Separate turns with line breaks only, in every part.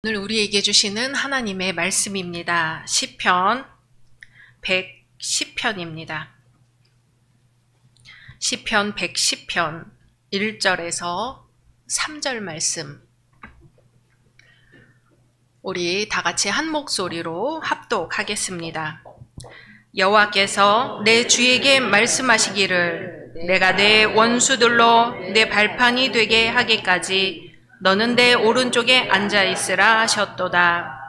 오늘 우리에게 주시는 하나님의 말씀입니다. 시편 110편입니다. 시편 110편 1절에서 3절 말씀. 우리 다 같이 한 목소리로 합독하겠습니다. 여호와께서 내 주에게 말씀하시기를 내가 내 원수들로 내 발판이 되게 하기까지 너는 내 오른쪽에 앉아있으라 하셨도다.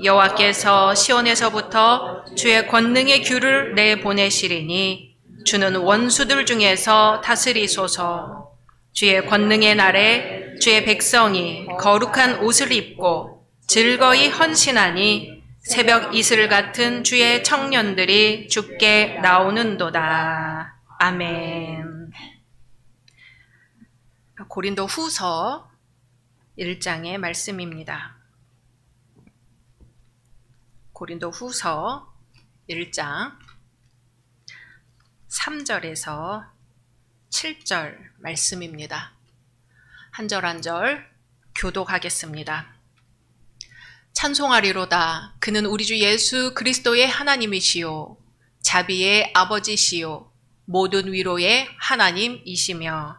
여호와께서 시온에서부터 주의 권능의 규를 내보내시리니 주는 원수들 중에서 다스리소서. 주의 권능의 날에 주의 백성이 거룩한 옷을 입고 즐거이 헌신하니 새벽 이슬 같은 주의 청년들이 주께 나오는도다. 아멘. 고린도 후서 1장의 말씀입니다. 고린도 후서 1장 3절에서 7절 말씀입니다. 한 절 한 절 교독하겠습니다. 찬송하리로다. 그는 우리 주 예수 그리스도의 하나님이시요 자비의 아버지시요 모든 위로의 하나님이시며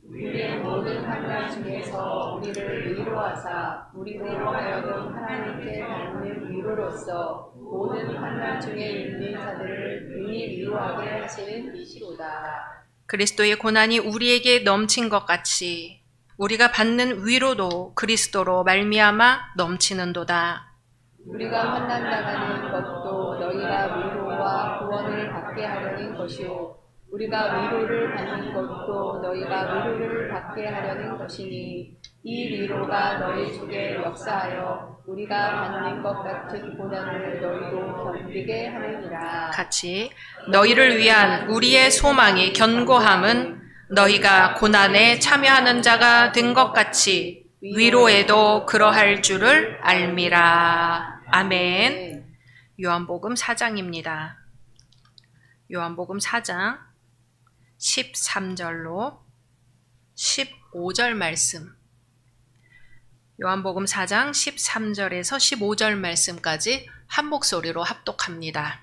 우리의 모든 환난 중에서 우리를 위로하사 우리로 하여금 하나님께 닮는 위로로서 모든 환난 중에 있는 자들을 능히 위로하게 하시는 이시로다.
그리스도의 고난이 우리에게 넘친 것 같이 우리가 받는 위로도 그리스도로 말미암아 넘치는도다.
우리가 환난당하는 것도 너희가 위로와 구원을 받게 하려는 것이요 우리가 위로를 받는 것도 너희가 위로를 받게 하려는 것이니 이 위로가 너희 속에 역사하여 우리가 받는 것 같은 고난을 너희도 견디게 하느니라.
같이 너희를 위한 우리의 소망이 견고함은 너희가 고난에 참여하는 자가 된 것 같이 위로에도 그러할 줄을 알미라. 아멘. 요한복음 4장입니다. 요한복음 4장 13절로 15절 말씀. 요한복음 4장 13절에서 15절 말씀까지 한 목소리로 합독합니다.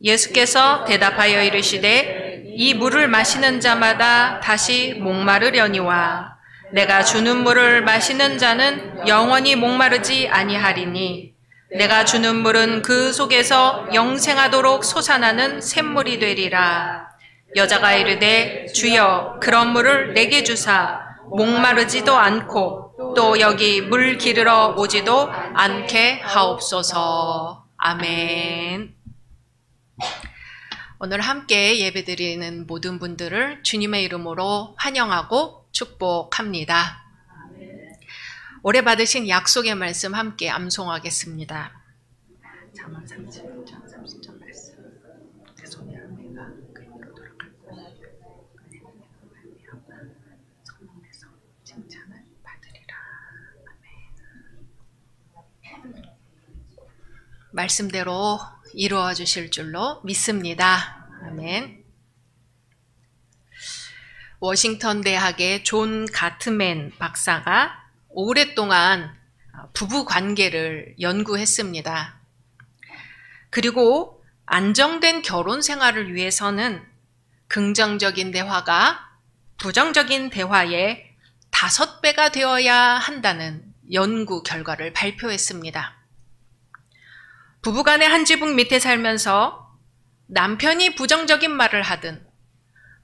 예수께서 대답하여 이르시되 이 물을 마시는 자마다 다시 목마르려니와 내가 주는 물을 마시는 자는 영원히 목마르지 아니하리니 내가 주는 물은 그 속에서 영생하도록 솟아나는 샘물이 되리라. 여자가 이르되 주여 그런 물을 내게 주사 목마르지도 않고 또 여기 물 기르러 오지도 않게 하옵소서. 아멘. 오늘 함께 예배드리는 모든 분들을 주님의 이름으로 환영하고 축복합니다. 올해 받으신 약속의 말씀 함께 암송하겠습니다. 잠언 30절 말씀. 내 손에 은혜가 그 위로 돌아갈 것이요 성령에서 칭찬을 받으리라. 아멘. 말씀대로 이루어 주실 줄로 믿습니다. 아멘. 워싱턴 대학의 존 가트맨 박사가 오랫동안 부부 관계를 연구했습니다. 그리고 안정된 결혼 생활을 위해서는 긍정적인 대화가 부정적인 대화의 5배가 되어야 한다는 연구 결과를 발표했습니다. 부부간의 한 지붕 밑에 살면서 남편이 부정적인 말을 하든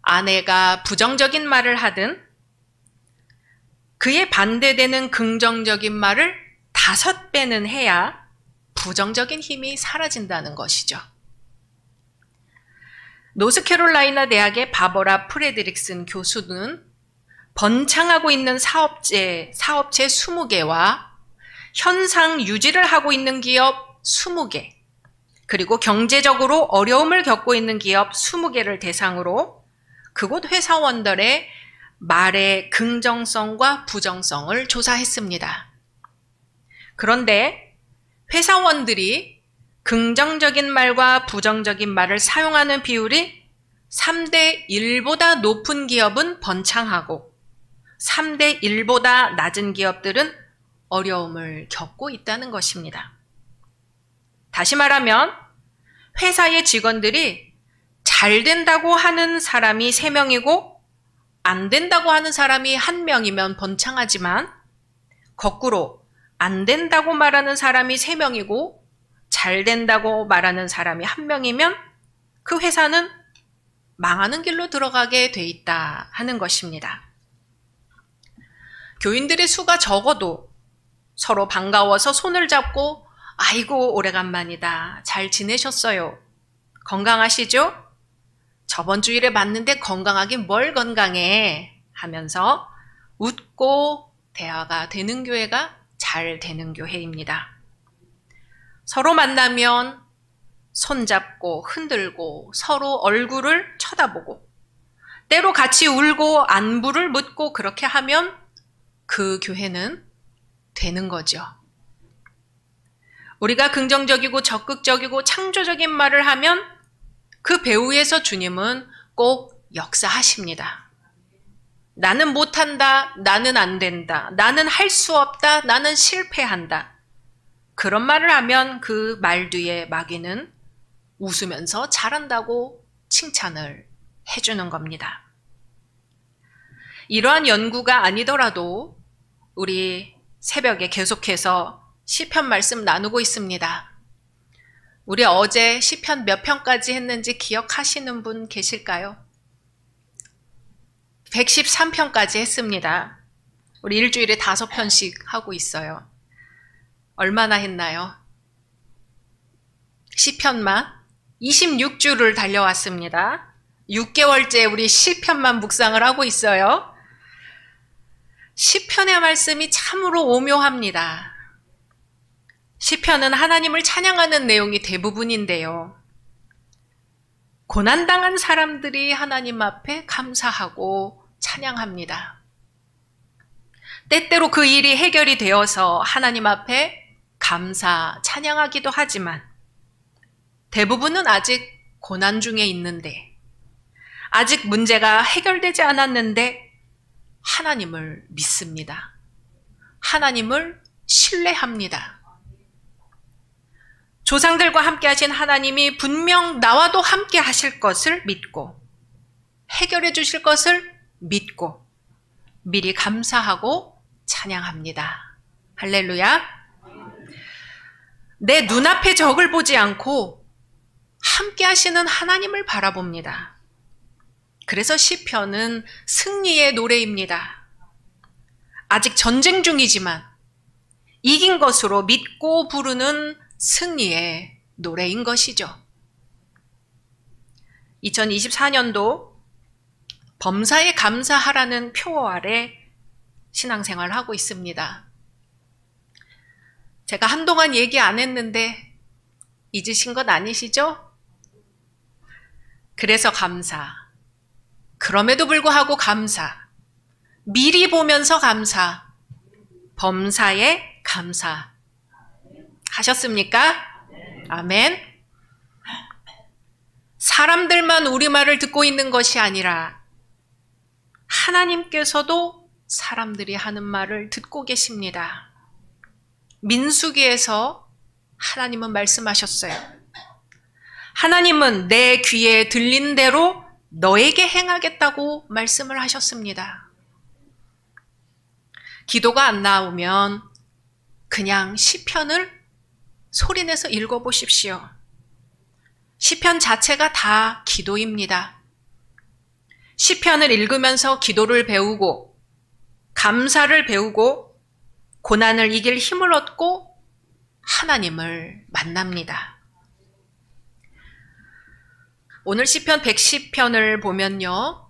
아내가 부정적인 말을 하든 그에 반대되는 긍정적인 말을 5배는 해야 부정적인 힘이 사라진다는 것이죠. 노스캐롤라이나 대학의 바버라 프레드릭슨 교수는 번창하고 있는 사업체 20개와 현상 유지를 하고 있는 기업 20개, 그리고 경제적으로 어려움을 겪고 있는 기업 20개를 대상으로 그곳 회사원들의 말의 긍정성과 부정성을 조사했습니다. 그런데 회사원들이 긍정적인 말과 부정적인 말을 사용하는 비율이 3대 1보다 높은 기업은 번창하고 3대 1보다 낮은 기업들은 어려움을 겪고 있다는 것입니다. 다시 말하면 회사의 직원들이 잘 된다고 하는 사람이 3명이고 안 된다고 하는 사람이 1명이면 번창하지만 거꾸로 안 된다고 말하는 사람이 3명이고 잘 된다고 말하는 사람이 1명이면 그 회사는 망하는 길로 들어가게 돼 있다 하는 것입니다. 교인들의 수가 적어도 서로 반가워서 손을 잡고 아이고 오래간만이다. 잘 지내셨어요? 건강하시죠? 저번 주일에 봤는데 건강하긴 뭘 건강해 하면서 웃고 대화가 되는 교회가 잘 되는 교회입니다. 서로 만나면 손잡고 흔들고 서로 얼굴을 쳐다보고 때로 같이 울고 안부를 묻고 그렇게 하면 그 교회는 되는 거죠. 우리가 긍정적이고 적극적이고 창조적인 말을 하면 그 배후에서 주님은 꼭 역사하십니다. 나는 못한다, 나는 안 된다, 나는 할 수 없다, 나는 실패한다. 그런 말을 하면 그 말 뒤에 마귀는 웃으면서 잘한다고 칭찬을 해주는 겁니다. 이러한 연구가 아니더라도 우리 새벽에 계속해서 시편 말씀 나누고 있습니다. 우리 어제 시편 몇 편까지 했는지 기억하시는 분 계실까요? 113편까지 했습니다. 우리 일주일에 5편씩 하고 있어요. 얼마나 했나요? 시편만 26주를 달려왔습니다. 6개월째 우리 시편만 묵상을 하고 있어요. 시편의 말씀이 참으로 오묘합니다. 시편은 하나님을 찬양하는 내용이 대부분인데요. 고난당한 사람들이 하나님 앞에 감사하고 찬양합니다. 때때로 그 일이 해결이 되어서 하나님 앞에 감사, 찬양하기도 하지만 대부분은 아직 고난 중에 있는데 아직 문제가 해결되지 않았는데 하나님을 믿습니다. 하나님을 신뢰합니다. 조상들과 함께 하신 하나님이 분명 나와도 함께 하실 것을 믿고 해결해 주실 것을 믿고 미리 감사하고 찬양합니다. 할렐루야. 내 눈앞의 적을 보지 않고 함께 하시는 하나님을 바라봅니다. 그래서 시편은 승리의 노래입니다. 아직 전쟁 중이지만 이긴 것으로 믿고 부르는 승리의 노래인 것이죠. 2024년도 범사에 감사하라는 표어 아래 신앙생활을 하고 있습니다. 제가 한동안 얘기 안 했는데 잊으신 것 아니시죠? 그래서 감사. 그럼에도 불구하고 감사. 미리 보면서 감사. 범사에 감사. 하셨습니까? 아멘. 사람들만 우리말을 듣고 있는 것이 아니라 하나님께서도 사람들이 하는 말을 듣고 계십니다. 민수기에서 하나님은 말씀하셨어요. 하나님은 내 귀에 들린 대로 너에게 행하겠다고 말씀을 하셨습니다. 기도가 안 나오면 그냥 시편을 소리내서 읽어보십시오. 시편 자체가 다 기도입니다. 시편을 읽으면서 기도를 배우고 감사를 배우고 고난을 이길 힘을 얻고 하나님을 만납니다. 오늘 시편 110편을 보면요.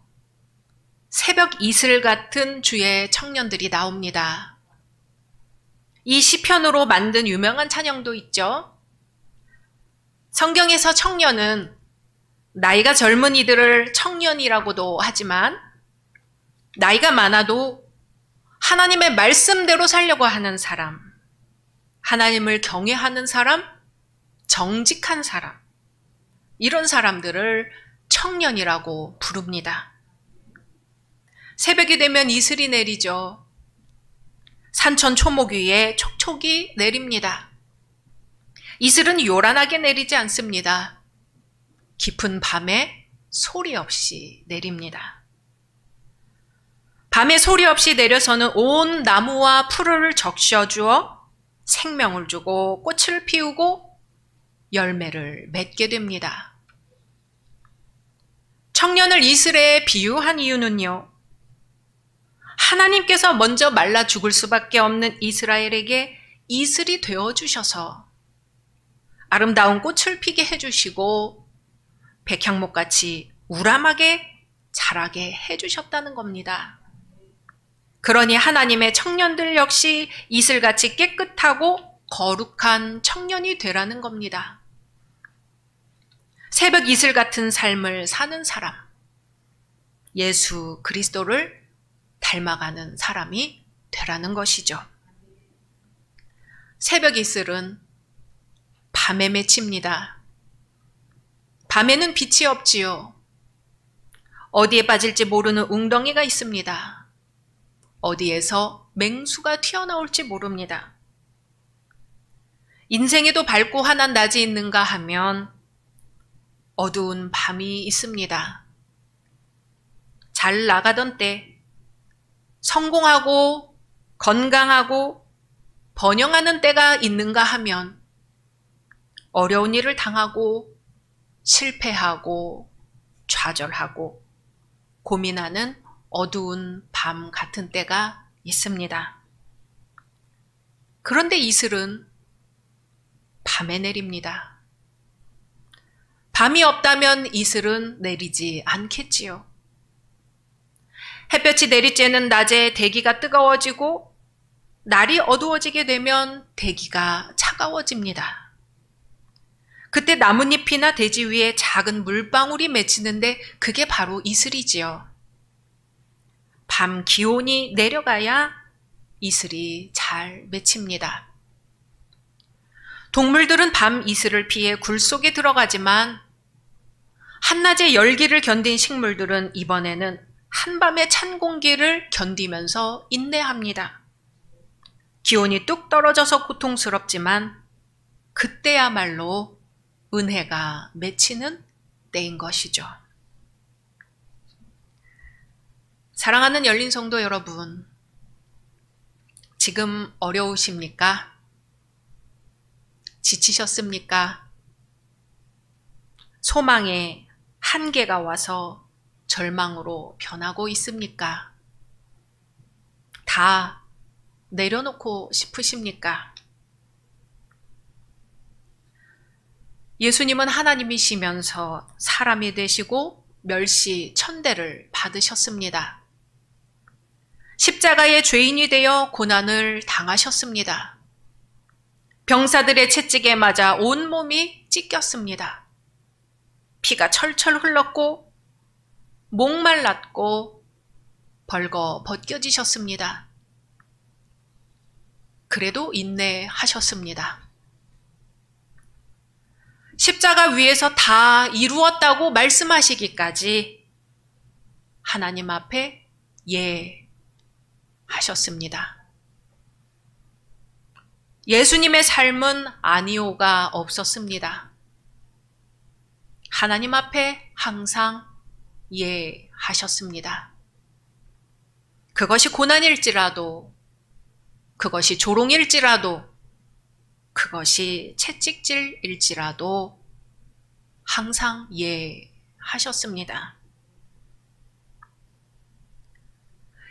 새벽 이슬 같은 주의 청년들이 나옵니다. 이 시편으로 만든 유명한 찬양도 있죠. 성경에서 청년은 나이가 젊은 이들을 청년이라고도 하지만 나이가 많아도 하나님의 말씀대로 살려고 하는 사람, 하나님을 경외하는 사람, 정직한 사람, 이런 사람들을 청년이라고 부릅니다. 새벽이 되면 이슬이 내리죠. 산천 초목 위에 촉촉이 내립니다. 이슬은 요란하게 내리지 않습니다. 깊은 밤에 소리 없이 내립니다. 밤에 소리 없이 내려서는 온 나무와 풀을 적셔주어 생명을 주고 꽃을 피우고 열매를 맺게 됩니다. 청년을 이슬에 비유한 이유는요, 하나님께서 먼저 말라 죽을 수밖에 없는 이스라엘에게 이슬이 되어주셔서 아름다운 꽃을 피게 해주시고 백향목같이 우람하게 자라게 해주셨다는 겁니다. 그러니 하나님의 청년들 역시 이슬같이 깨끗하고 거룩한 청년이 되라는 겁니다. 새벽 이슬 같은 삶을 사는 사람, 예수 그리스도를 닮아가는 사람이 되라는 것이죠. 새벽 이슬은 밤에 맺힙니다. 밤에는 빛이 없지요. 어디에 빠질지 모르는 웅덩이가 있습니다. 어디에서 맹수가 튀어나올지 모릅니다. 인생에도 밝고 환한 낮이 있는가 하면 어두운 밤이 있습니다. 잘 나가던 때, 성공하고 건강하고 번영하는 때가 있는가 하면 어려운 일을 당하고 실패하고 좌절하고 고민하는 어두운 밤 같은 때가 있습니다. 그런데 이슬은 밤에 내립니다. 밤이 없다면 이슬은 내리지 않겠지요. 햇볕이 내리쬐는 낮에 대기가 뜨거워지고 날이 어두워지게 되면 대기가 차가워집니다. 그때 나뭇잎이나 대지 위에 작은 물방울이 맺히는데 그게 바로 이슬이지요. 밤 기온이 내려가야 이슬이 잘 맺힙니다. 동물들은 밤 이슬을 피해 굴 속에 들어가지만 한낮의 열기를 견딘 식물들은 이번에는 한밤의 찬 공기를 견디면서 인내합니다. 기온이 뚝 떨어져서 고통스럽지만 그때야말로 은혜가 맺히는 때인 것이죠. 사랑하는 열린 성도 여러분, 지금 어려우십니까? 지치셨습니까? 소망의 한계가 와서 절망으로 변하고 있습니까? 다 내려놓고 싶으십니까? 예수님은 하나님이시면서 사람이 되시고 멸시 천대를 받으셨습니다. 십자가의 죄인이 되어 고난을 당하셨습니다. 병사들의 채찍에 맞아 온몸이 찢겼습니다. 피가 철철 흘렀고 목말랐고 벌거 벗겨지셨습니다. 그래도 인내하셨습니다. 십자가 위에서 다 이루었다고 말씀하시기까지 하나님 앞에 하셨습니다. 예수님의 삶은 아니오가 없었습니다. 하나님 앞에 항상 하셨습니다. 그것이 고난일지라도, 그것이 조롱일지라도, 그것이 채찍질일지라도 항상 하셨습니다.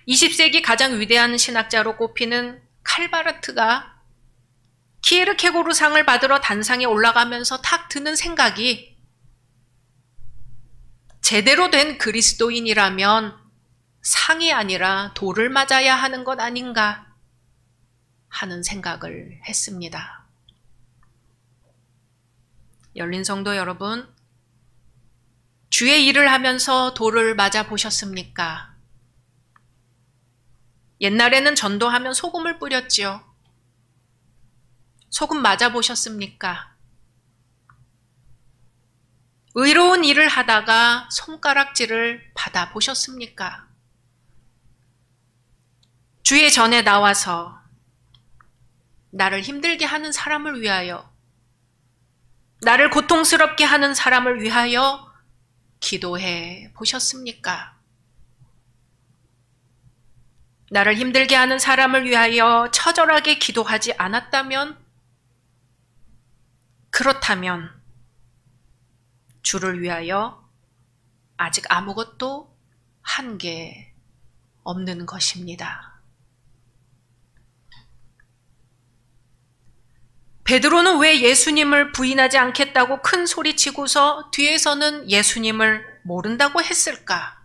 20세기 가장 위대한 신학자로 꼽히는 칼바르트가 키에르케고르상을 받으러 단상에 올라가면서 탁 드는 생각이, 제대로 된 그리스도인이라면 상이 아니라 돌을 맞아야 하는 것 아닌가 하는 생각을 했습니다. 열린 성도 여러분, 주의 일을 하면서 돌을 맞아 보셨습니까? 옛날에는 전도하면 소금을 뿌렸지요. 소금 맞아 보셨습니까? 의로운 일을 하다가 손가락질을 받아 보셨습니까? 주의 전에 나와서 나를 힘들게 하는 사람을 위하여, 나를 고통스럽게 하는 사람을 위하여 기도해 보셨습니까? 나를 힘들게 하는 사람을 위하여 처절하게 기도하지 않았다면, 그렇다면 주를 위하여 아직 아무것도 한 게 없는 것입니다. 베드로는 왜 예수님을 부인하지 않겠다고 큰 소리치고서 뒤에서는 예수님을 모른다고 했을까?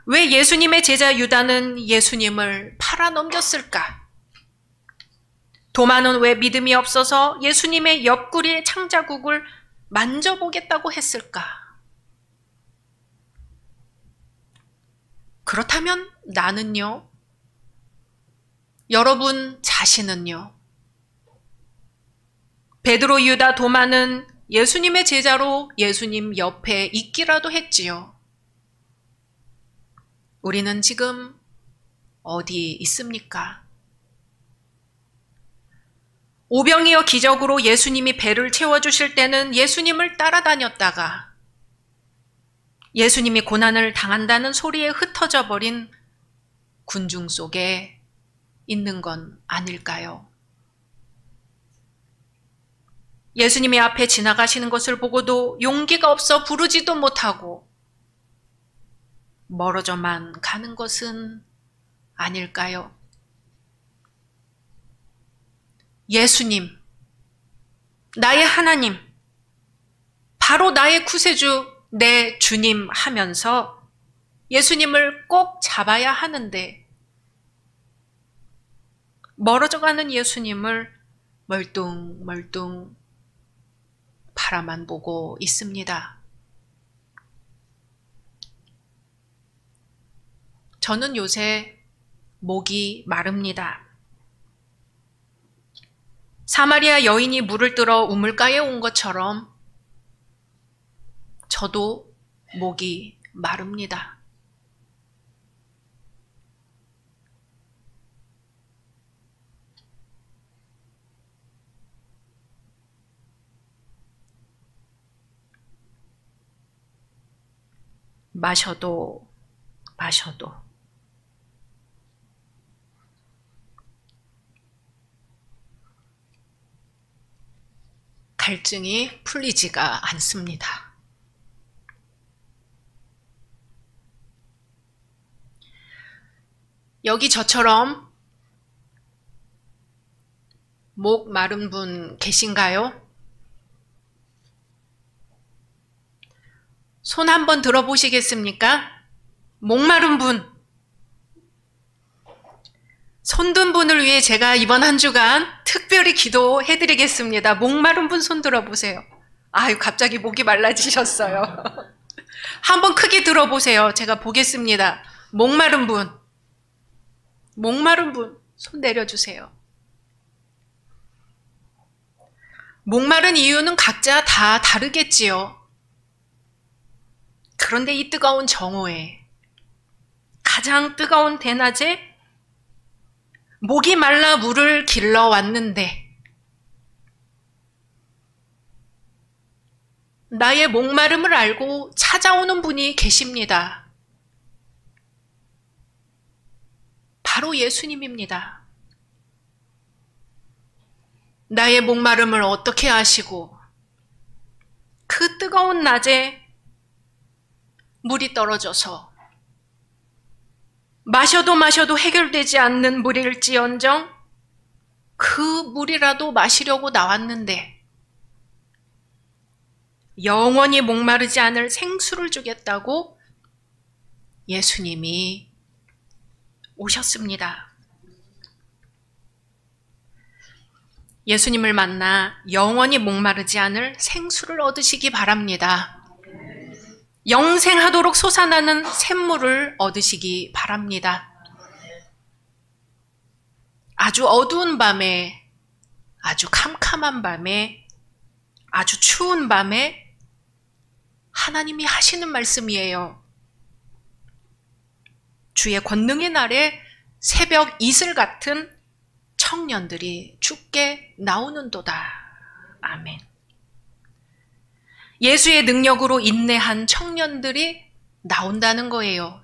왜 예수님의 제자 유다는 예수님을 팔아넘겼을까? 도마는 왜 믿음이 없어서 예수님의 옆구리의 창자국을 만져보겠다고 했을까? 그렇다면 나는요? 여러분 자신은요? 베드로, 유다, 도마는 예수님의 제자로 예수님 옆에 있기라도 했지요. 우리는 지금 어디 있습니까? 오병이어 기적으로 예수님이 배를 채워주실 때는 예수님을 따라다녔다가 예수님이 고난을 당한다는 소리에 흩어져 버린 군중 속에 있는 건 아닐까요? 예수님이 앞에 지나가시는 것을 보고도 용기가 없어 부르지도 못하고 멀어져만 가는 것은 아닐까요? 예수님, 나의 하나님, 바로 나의 구세주, 내 주님 하면서 예수님을 꼭 잡아야 하는데 멀어져가는 예수님을 멀뚱멀뚱 바라만 보고 있습니다. 저는 요새 목이 마릅니다. 사마리아 여인이 물을 뜨러 우물가에 온 것처럼 저도 목이 마릅니다. 마셔도 갈증이 풀리지가 않습니다. 여기 저처럼 목 마른 분 계신가요? 손 한번 들어보시겠습니까? 목 마른 분. 손든 분을 위해 제가 이번 한 주간 특별히 기도해드리겠습니다. 목 마른 분 손 들어보세요. 아유, 갑자기 목이 말라지셨어요. 한번 크게 들어보세요. 제가 보겠습니다. 목 마른 분. 목 마른 분, 손 내려주세요. 목 마른 이유는 각자 다 다르겠지요. 그런데 이 뜨거운 정오에, 가장 뜨거운 대낮에 목이 말라 물을 길러 왔는데 나의 목마름을 알고 찾아오는 분이 계십니다. 바로 예수님입니다. 나의 목마름을 어떻게 아시고 그 뜨거운 낮에 물이 떨어져서 마셔도 해결되지 않는 물일지언정 그 물이라도 마시려고 나왔는데 영원히 목마르지 않을 생수를 주겠다고 예수님이 오셨습니다. 예수님을 만나 영원히 목마르지 않을 생수를 얻으시기 바랍니다. 영생하도록 솟아나는 샘물을 얻으시기 바랍니다. 아주 어두운 밤에, 아주 캄캄한 밤에, 아주 추운 밤에 하나님이 하시는 말씀이에요. 주의 권능의 날에 새벽 이슬 같은 청년들이 죽게 나오는도다. 아멘. 예수의 능력으로 인내한 청년들이 나온다는 거예요.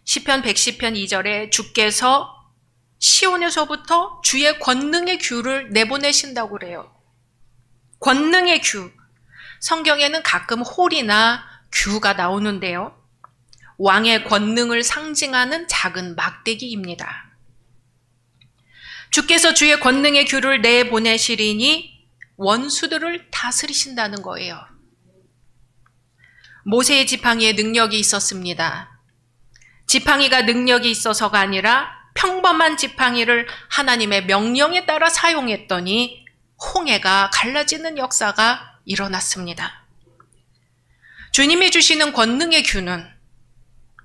시편 110편 2절에 주께서 시온에서부터 주의 권능의 규를 내보내신다고 그래요. 권능의 규. 성경에는 가끔 홀이나 규가 나오는데요. 왕의 권능을 상징하는 작은 막대기입니다. 주께서 주의 권능의 규를 내보내시리니 원수들을 다스리신다는 거예요. 모세의 지팡이에 능력이 있었습니다. 지팡이가 능력이 있어서가 아니라 평범한 지팡이를 하나님의 명령에 따라 사용했더니 홍해가 갈라지는 역사가 일어났습니다. 주님이 주시는 권능의 규는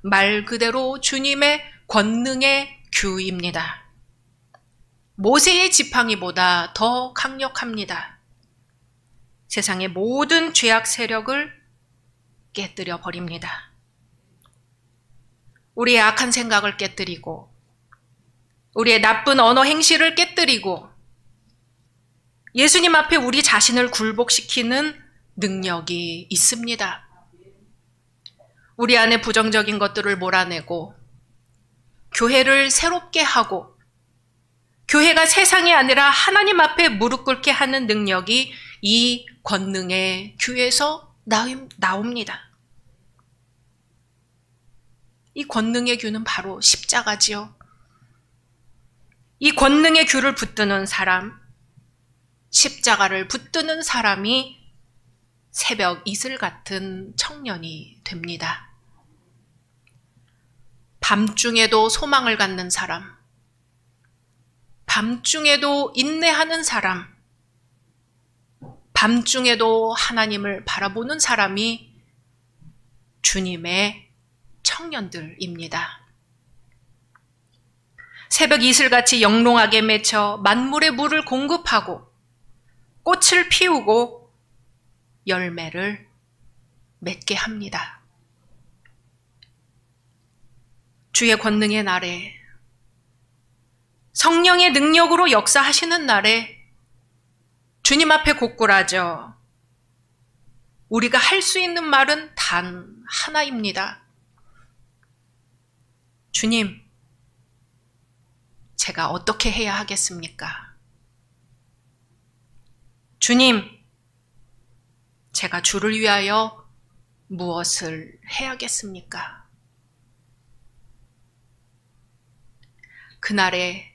말 그대로 주님의 권능의 규입니다. 모세의 지팡이보다 더 강력합니다. 세상의 모든 죄악 세력을 깨뜨려 버립니다. 우리의 악한 생각을 깨뜨리고 우리의 나쁜 언어 행실을 깨뜨리고 예수님 앞에 우리 자신을 굴복시키는 능력이 있습니다. 우리 안에 부정적인 것들을 몰아내고 교회를 새롭게 하고 교회가 세상이 아니라 하나님 앞에 무릎 꿇게 하는 능력이 이 권능의 규에서 나옵니다. 이 권능의 규는 바로 십자가지요. 이 권능의 규를 붙드는 사람, 십자가를 붙드는 사람이 새벽 이슬 같은 청년이 됩니다. 밤중에도 소망을 갖는 사람, 밤중에도 인내하는 사람, 밤중에도 하나님을 바라보는 사람이 주님의 청년들입니다. 새벽 이슬같이 영롱하게 맺혀 만물의 물을 공급하고 꽃을 피우고 열매를 맺게 합니다. 주의 권능의 날에 성령의 능력으로 역사하시는 날에 주님 앞에 고꾸라져 우리가 할 수 있는 말은 단 하나입니다. 주님, 제가 어떻게 해야 하겠습니까? 주님, 제가 주를 위하여 무엇을 해야겠습니까? 그날에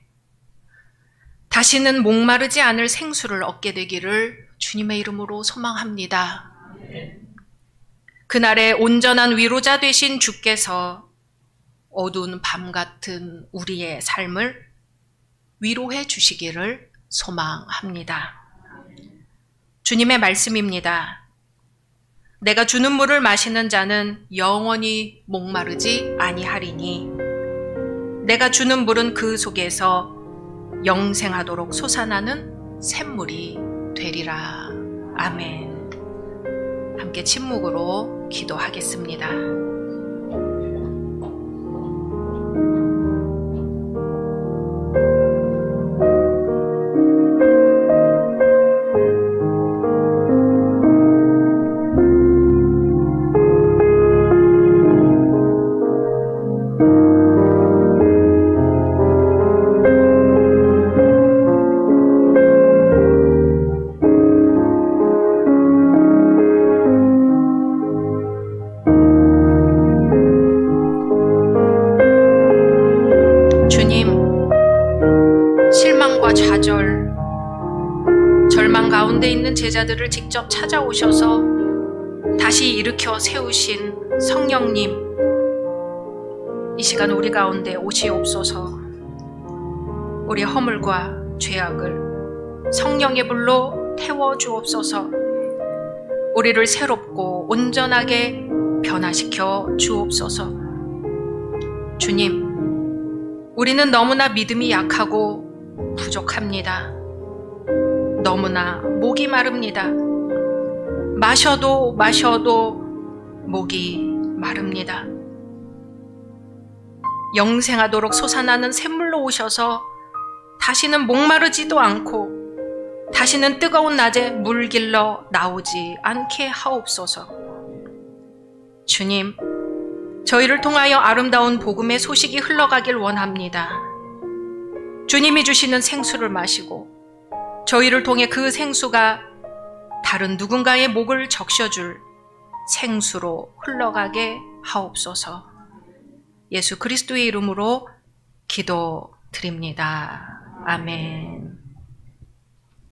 다시는 목마르지 않을 생수를 얻게 되기를 주님의 이름으로 소망합니다. 그날에 온전한 위로자 되신 주께서 어두운 밤 같은 우리의 삶을 위로해 주시기를 소망합니다. 주님의 말씀입니다. 내가 주는 물을 마시는 자는 영원히 목마르지 아니하리니 내가 주는 물은 그 속에서 영생하도록 솟아나는 샘물이 되리라. 아멘. 함께 침묵으로 기도하겠습니다. 제자들을 직접 찾아오셔서 다시 일으켜 세우신 성령님, 이 시간 우리 가운데 오시옵소서. 우리 허물과 죄악을 성령의 불로 태워주옵소서. 우리를 새롭고 온전하게 변화시켜 주옵소서. 주님, 우리는 너무나 믿음이 약하고 부족합니다. 너무나 목이 마릅니다. 마셔도 목이 마릅니다. 영생하도록 솟아나는 샘물로 오셔서 다시는 목마르지도 않고 다시는 뜨거운 낮에 물길러 나오지 않게 하옵소서. 주님, 저희를 통하여 아름다운 복음의 소식이 흘러가길 원합니다. 주님이 주시는 생수를 마시고 저희를 통해 그 생수가 다른 누군가의 목을 적셔줄 생수로 흘러가게 하옵소서. 예수 그리스도의 이름으로 기도드립니다. 아멘.